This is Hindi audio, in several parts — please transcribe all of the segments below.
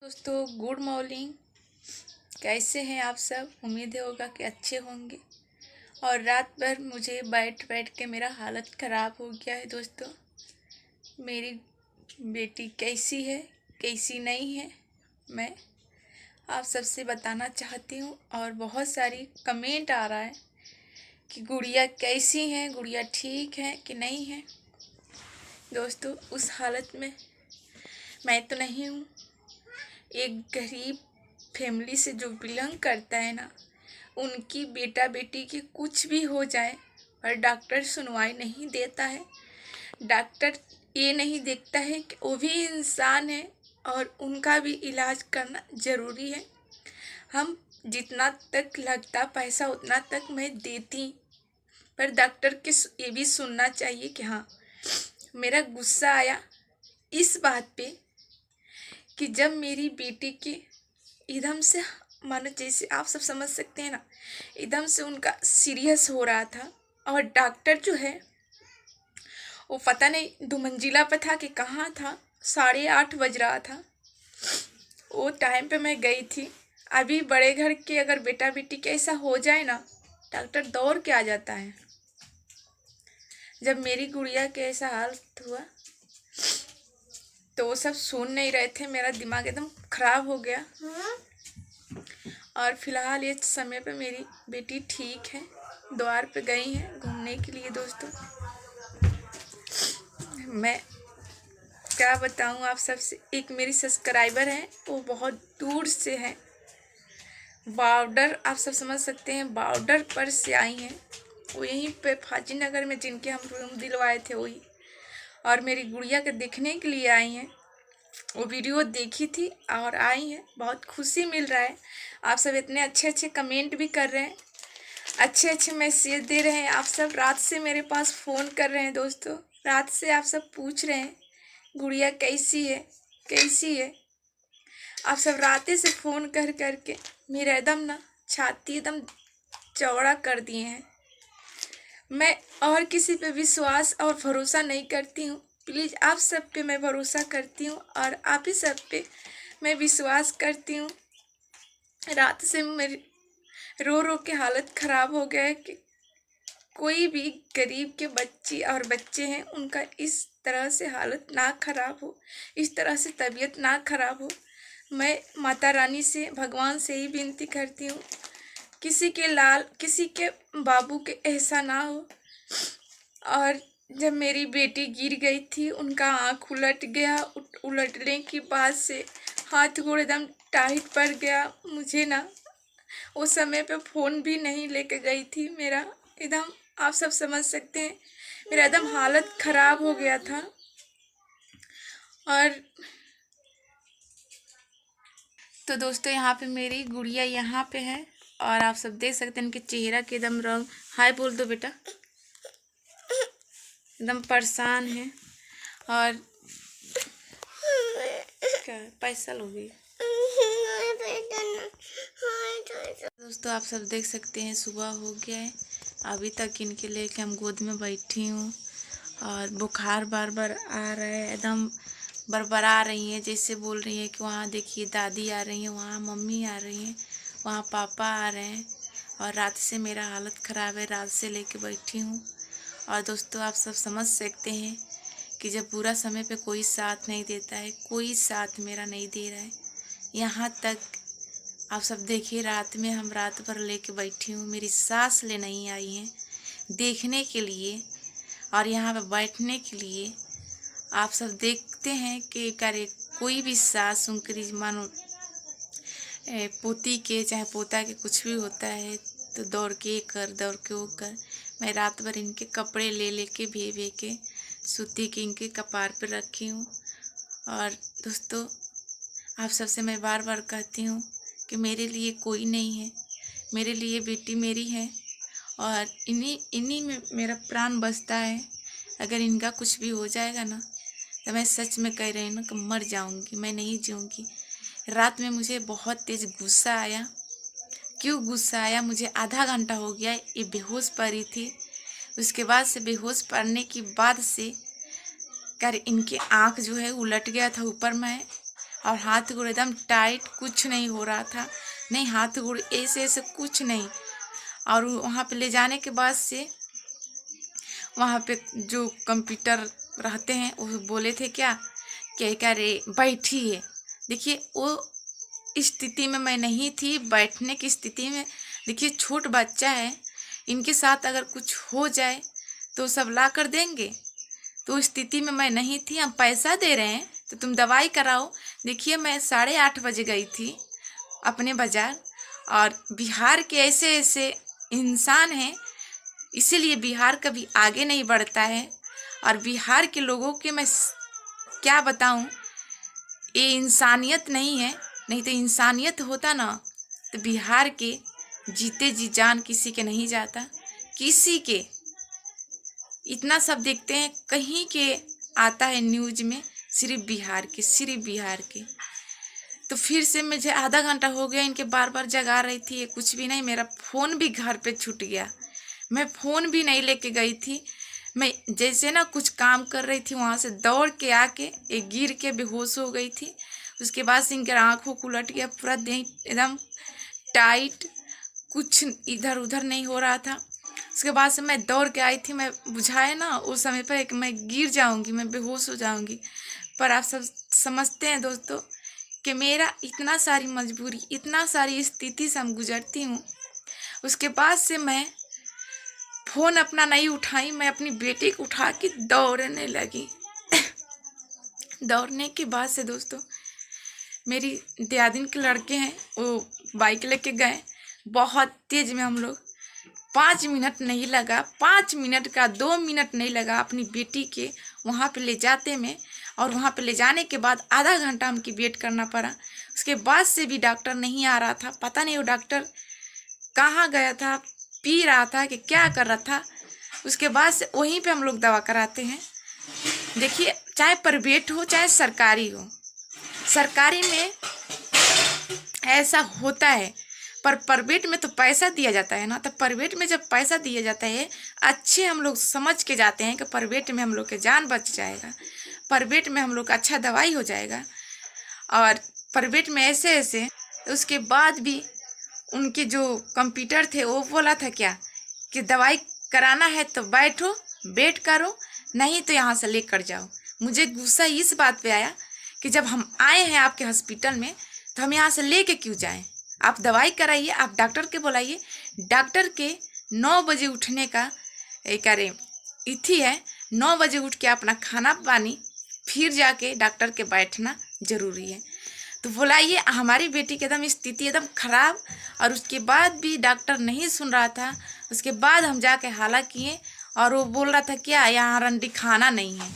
दोस्तों गुड मॉर्निंग। कैसे हैं आप सब? उम्मीद होगा कि अच्छे होंगे। और रात भर मुझे बैठ बैठ के मेरा हालत ख़राब हो गया है। दोस्तों मेरी बेटी कैसी है कैसी नहीं है मैं आप सबसे बताना चाहती हूँ। और बहुत सारी कमेंट आ रहा है कि गुड़िया कैसी है, गुड़िया ठीक है कि नहीं है। दोस्तों उस हालत में मैं तो नहीं हूँ। एक गरीब फैमिली से जो बिलोंग करता है ना, उनकी बेटा बेटी की कुछ भी हो जाए पर डॉक्टर सुनवाई नहीं देता है। डॉक्टर ये नहीं देखता है कि वो भी इंसान है और उनका भी इलाज करना ज़रूरी है। हम जितना तक लगता पैसा उतना तक मैं देती, पर डॉक्टर के ये भी सुनना चाहिए कि हाँ, मेरा गुस्सा आया इस बात पे कि जब मेरी बेटी के एकदम से, मानो जैसे आप सब समझ सकते हैं ना, एकदम से उनका सीरियस हो रहा था। और डॉक्टर जो है वो पता नहीं 2 मंजिला पे था कि कहाँ था। 8:30 बज रहा था। वो टाइम पे मैं गई थी। अभी बड़े घर के अगर बेटा बेटी के ऐसा हो जाए ना, डॉक्टर दौड़ के आ जाता है। जब मेरी गुड़िया के ऐसा हाल हुआ तो वो सब सुन नहीं रहे थे। मेरा दिमाग एकदम खराब हो गया। और फिलहाल ये समय पे मेरी बेटी ठीक है, द्वार पे गई हैं घूमने के लिए। दोस्तों मैं क्या बताऊं आप सबसे। एक मेरी सब्सक्राइबर है, वो बहुत दूर से है, बॉर्डर, आप सब समझ सकते हैं, बॉर्डर पर से आई हैं। वो यहीं पे फाजी नगर में जिनके हम रूम दिलवाए थे वही, और मेरी गुड़िया के देखने के लिए आई हैं। वो वीडियो देखी थी और आई हैं। बहुत खुशी मिल रहा है। आप सब इतने अच्छे अच्छे कमेंट भी कर रहे हैं, अच्छे अच्छे मैसेज दे रहे हैं। आप सब रात से मेरे पास फ़ोन कर रहे हैं। दोस्तों रात से आप सब पूछ रहे हैं गुड़िया कैसी है कैसी है। आप सब रातें से फ़ोन कर करके मेरा एकदम ना छाती एकदम चौड़ा कर दिए हैं। मैं और किसी पे विश्वास और भरोसा नहीं करती हूँ। प्लीज़ आप सब पे मैं भरोसा करती हूँ और आप ही सब पे मैं विश्वास करती हूँ। रात से मेरी रो रो के हालत ख़राब हो गया है कि कोई भी गरीब के बच्ची और बच्चे हैं उनका इस तरह से हालत ना ख़राब हो, इस तरह से तबीयत ना ख़राब हो। मैं माता रानी से, भगवान से ही विनती करती हूँ किसी के लाल, किसी के बाबू के ऐसा ना हो। और जब मेरी बेटी गिर गई थी, उनका आँख उलट गया। उलटने के बाद से हाथ गोड़ एकदम टाइट पड़ गया। मुझे ना उस समय पे फ़ोन भी नहीं लेके गई थी। मेरा एकदम, आप सब समझ सकते हैं, मेरा एकदम हालत ख़राब हो गया था। और तो दोस्तों यहाँ पे मेरी गुड़िया यहाँ पे है और आप सब देख सकते हैं इनके चेहरा के एकदम रंग। हाय बोल दो बेटा। एकदम परेशान है। और क्या पैसा लोगी? दोस्तों आप सब देख सकते हैं सुबह हो गया है, अभी तक इनके लेके हम गोद में बैठी हूँ। और बुखार बार बार आ रहा है, एकदम बरबरा रही है, जैसे बोल रही है कि वहाँ देखिए दादी आ रही है, वहाँ मम्मी आ रही हैं, वहाँ पापा आ रहे हैं। और रात से मेरा हालत ख़राब है, रात से लेके बैठी हूँ। और दोस्तों आप सब समझ सकते हैं कि जब पूरा समय पे कोई साथ नहीं देता है, कोई साथ मेरा नहीं दे रहा है। यहाँ तक आप सब देखिए, रात में हम रात भर लेके बैठी हूँ, मेरी सास ले नहीं आई हैं देखने के लिए और यहाँ पे बैठने के लिए। आप सब देखते हैं कि करे कोई भी सास उनकी मानो पोती के चाहे पोता के कुछ भी होता है तो दौड़ के कर, दौड़ के वो कर। मैं रात भर इनके कपड़े ले लेके भे के सूती के इनके कपार पर रखी हूँ। और दोस्तों आप सबसे मैं बार बार कहती हूँ कि मेरे लिए कोई नहीं है, मेरे लिए बेटी मेरी है और इन्हीं में मेरा प्राण बसता है। अगर इनका कुछ भी हो जाएगा ना तो मैं सच में कह रही हूँ ना कि मर जाऊँगी, मैं नहीं जीऊँगी। रात में मुझे बहुत तेज़ गुस्सा आया। क्यों गुस्सा आया? मुझे आधा घंटा हो गया ये बेहोश पड़ी थी। उसके बाद से बेहोश पड़ने के बाद से कर इनकी आँख जो है उलट गया था ऊपर में, और हाथ गोड़ एकदम टाइट, कुछ नहीं हो रहा था, नहीं हाथ गोड़ ऐसे ऐसे कुछ नहीं। और वहाँ पे ले जाने के बाद से वहाँ पे जो कंप्यूटर रहते हैं वो बोले थे क्या रे बैठिए। देखिए वो स्थिति में मैं नहीं थी, बैठने की स्थिति में। देखिए छोट बच्चा है, इनके साथ अगर कुछ हो जाए तो सब ला कर देंगे, तो स्थिति में मैं नहीं थी। हम पैसा दे रहे हैं तो तुम दवाई कराओ। देखिए मैं 8:30 बजे गई थी अपने बाज़ार, और बिहार के ऐसे ऐसे इंसान हैं, इसीलिए बिहार कभी आगे नहीं बढ़ता है। और बिहार के लोगों के मैं क्या बताऊं, ये इंसानियत नहीं है। नहीं तो इंसानियत होता ना तो बिहार के जीते जी जान किसी के नहीं जाता, किसी के। इतना सब देखते हैं, कहीं के आता है न्यूज में, सिर्फ बिहार के, सिर्फ बिहार के। तो फिर से मुझे आधा घंटा हो गया इनके बार बार जगा रही थी, ये कुछ भी नहीं। मेरा फ़ोन भी घर पे छूट गया, मैं फ़ोन भी नहीं लेके गई थी। मैं जैसे ना कुछ काम कर रही थी, वहाँ से दौड़ के आके एक गिर के बेहोश हो गई थी। उसके बाद से इनके आँखों को उलट गया, पूरा देह एकदम टाइट, कुछ इधर उधर नहीं हो रहा था। उसके बाद से मैं दौड़ के आई थी, मैं बुझाए ना उस समय पर कि मैं गिर जाऊंगी, मैं बेहोश हो जाऊंगी। पर आप सब समझते हैं दोस्तों कि मेरा इतना सारी मजबूरी, इतना सारी स्थिति से हम गुजरती हूँ। उसके बाद से मैं फ़ोन अपना नहीं उठाई, मैं अपनी बेटी को उठा के दौड़ने लगी। दौड़ने के बाद से दोस्तों मेरी दियादिन के लड़के हैं, वो बाइक लेके गए, बहुत तेज़ में हम लोग 5 मिनट नहीं लगा, 5 मिनट का 2 मिनट नहीं लगा अपनी बेटी के वहाँ पे ले जाते में। और वहाँ पे ले जाने के बाद आधा घंटा हमकी वेट करना पड़ा। उसके बाद से भी डॉक्टर नहीं आ रहा था, पता नहीं वो डॉक्टर कहाँ गया था, पी रहा था कि क्या कर रहा था। उसके बाद से वहीं पे हम लोग दवा कराते हैं। देखिए चाहे प्राइवेट हो चाहे सरकारी हो, सरकारी में ऐसा होता है, पर प्राइवेट में तो पैसा दिया जाता है ना। तो प्राइवेट में जब पैसा दिया जाता है, अच्छे हम लोग समझ के जाते हैं कि प्राइवेट में हम लोग के जान बच जाएगा, प्राइवेट में हम लोग का अच्छा दवाई हो जाएगा। और प्राइवेट में ऐसे ऐसे उसके बाद भी उनके जो कंप्यूटर थे वो बोला था क्या कि दवाई कराना है तो बैठो, वेट करो, नहीं तो यहाँ से लेकर जाओ। मुझे गुस्सा इस बात पे आया कि जब हम आए हैं आपके हॉस्पिटल में तो हम यहाँ से लेके क्यों जाएं। आप दवाई कराइए, आप डॉक्टर के बुलाइए। डॉक्टर के 9 बजे उठने का इथी है, 9 बजे उठ के अपना खाना पानी फिर जाके डॉक्टर के बैठना ज़रूरी है। तो बुलाइए। हमारी बेटी की एकदम स्थिति एकदम खराब, और उसके बाद भी डॉक्टर नहीं सुन रहा था। उसके बाद हम जाके हाला किए, और वो बोल रहा था क्या यहाँ रंडी खाना नहीं है,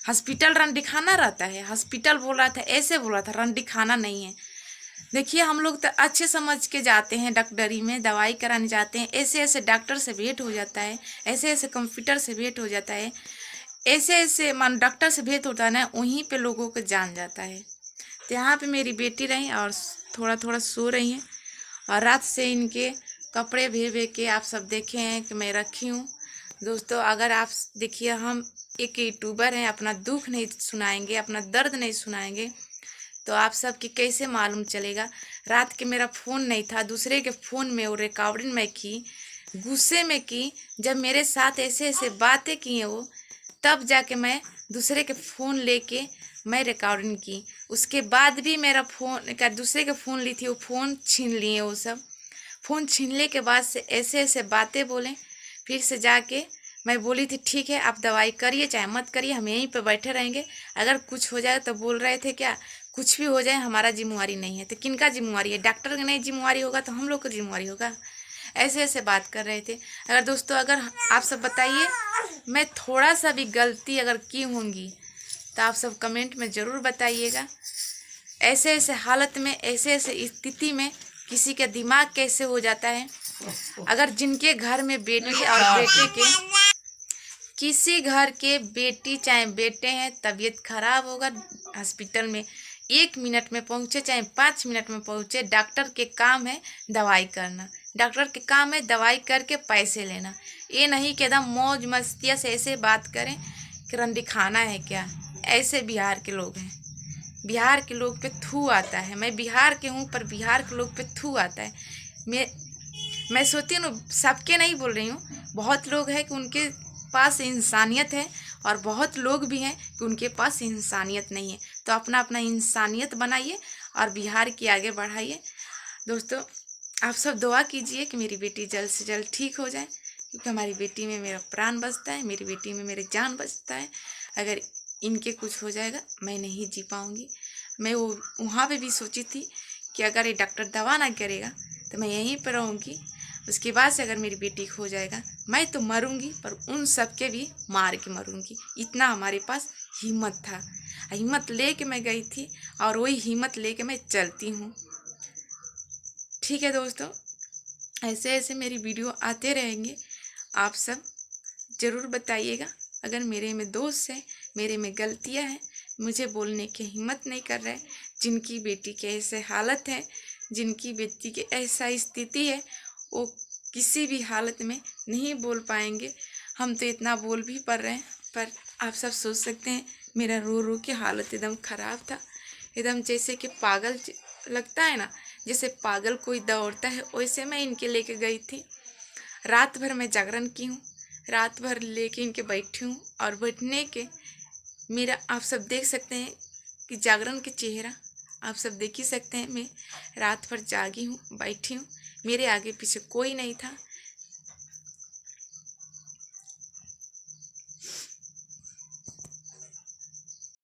हॉस्पिटल रंडी खाना रहता है, हॉस्पिटल बोल रहा था, ऐसे बोल रहा था, रंडी खाना नहीं है। देखिए हम लोग तो अच्छे समझ के जाते हैं, डॉक्टरी में दवाई कराने जाते हैं, ऐसे ऐसे डॉक्टर से भेंट हो जाता है, ऐसे ऐसे कंप्यूटर से भेंट हो जाता है, ऐसे ऐसे मान डॉक्टर से भेंट होता है ना, वहीं पे लोगों को जान जाता है। तो यहाँ पे मेरी बेटी रही और थोड़ा थोड़ा सो रही हैं, और रात से इनके कपड़े भे के आप सब देखे हैं कि मैं रखी हूँ। दोस्तों अगर आप देखिए, हम एक यूट्यूबर हैं, अपना दुख नहीं सुनाएंगे, अपना दर्द नहीं सुनाएंगे तो आप सब की कैसे मालूम चलेगा। रात के मेरा फ़ोन नहीं था, दूसरे के फ़ोन में वो रिकॉर्डिंग में की, गुस्से में की। जब मेरे साथ ऐसे ऐसे बातें की हैं वो, तब जाके मैं दूसरे के फ़ोन लेके मैं रिकॉर्डिंग की। उसके बाद भी मेरा फ़ोन का दूसरे के फ़ोन ली थी, वो फ़ोन छीन लिए। वो सब फ़ोन छीनने के बाद से ऐसे ऐसे बातें बोलें। फिर से जाके मैं बोली थी ठीक है आप दवाई करिए चाहे मत करिए, हम यहीं पे बैठे रहेंगे, अगर कुछ हो जाए तो बोल रहे थे क्या कुछ भी हो जाए हमारा जिम्मेवारी नहीं है। तो किनका जिम्मेवारी है? डॉक्टर का नहीं जिम्मेवारी होगा तो हम लोग का जिम्मेवारी होगा। ऐसे ऐसे बात कर रहे थे। अगर दोस्तों अगर आप सब बताइए मैं थोड़ा सा भी गलती अगर की होंगी तो आप सब कमेंट में ज़रूर बताइएगा। ऐसे ऐसे हालत में, ऐसे ऐसे स्थिति में किसी का दिमाग कैसे हो जाता है। अगर जिनके घर में बेटी और बेटे के, किसी घर के बेटी चाहे बेटे हैं, तबीयत खराब होगा, हॉस्पिटल में 1 मिनट में पहुँचे चाहे 5 मिनट में पहुँचे, डॉक्टर के काम है दवाई करना, डॉक्टर के काम है दवाई करके पैसे लेना। ये नहीं कि एकदम मौज मस्तिया से ऐसे बात करें कि रंडी खाना है क्या। ऐसे बिहार के लोग हैं। बिहार के लोग पे थू आता है। मैं बिहार के हूँ पर बिहार के लोग पे थू आता है। मैं सोचती हूँ, सबके नहीं बोल रही हूँ, बहुत लोग हैं कि उनके पास इंसानियत है और बहुत लोग भी हैं कि उनके पास इंसानियत नहीं है। तो अपना अपना इंसानियत बनाइए और बिहार की आगे बढ़ाइए। दोस्तों, आप सब दुआ कीजिए कि मेरी बेटी जल्द से जल्द ठीक हो जाए, क्योंकि हमारी बेटी में मेरा प्राण बचता है, मेरी बेटी में मेरी जान बचता है। अगर इनके कुछ हो जाएगा मैं नहीं जी पाऊँगी। मैं वो वहाँ पे भी सोची थी कि अगर ये डॉक्टर दवा ना करेगा तो मैं यहीं पर रहूँगी। उसके बाद से अगर मेरी बेटी हो जाएगा मैं तो मरूँगी, पर उन सब के भी मार के मरूँगी। इतना हमारे पास हिम्मत था। हिम्मत ले के मैं गई थी और वही हिम्मत ले के मैं चलती हूँ। ठीक है दोस्तों, ऐसे ऐसे मेरी वीडियो आते रहेंगे। आप सब ज़रूर बताइएगा अगर मेरे में दोष है, मेरे में गलतियाँ हैं, मुझे बोलने की हिम्मत नहीं कर रहे। जिनकी बेटी के ऐसे हालत है, जिनकी बेटी के ऐसा स्थिति है, वो किसी भी हालत में नहीं बोल पाएंगे। हम तो इतना बोल भी पा रहे हैं, पर आप सब सोच सकते हैं मेरा रो रो के हालत एकदम ख़राब था। एकदम जैसे कि पागल लगता है ना, जैसे पागल कोई दौड़ता है, वैसे मैं इनके लेके गई थी। रात भर मैं जागरण की हूँ, रात भर लेके इनके बैठी हूँ और बैठने के मेरा आप सब देख सकते हैं कि जागरण के चेहरा आप सब देख ही सकते हैं। मैं रात भर जागी हूँ, बैठी हूँ, मेरे आगे पीछे कोई नहीं था।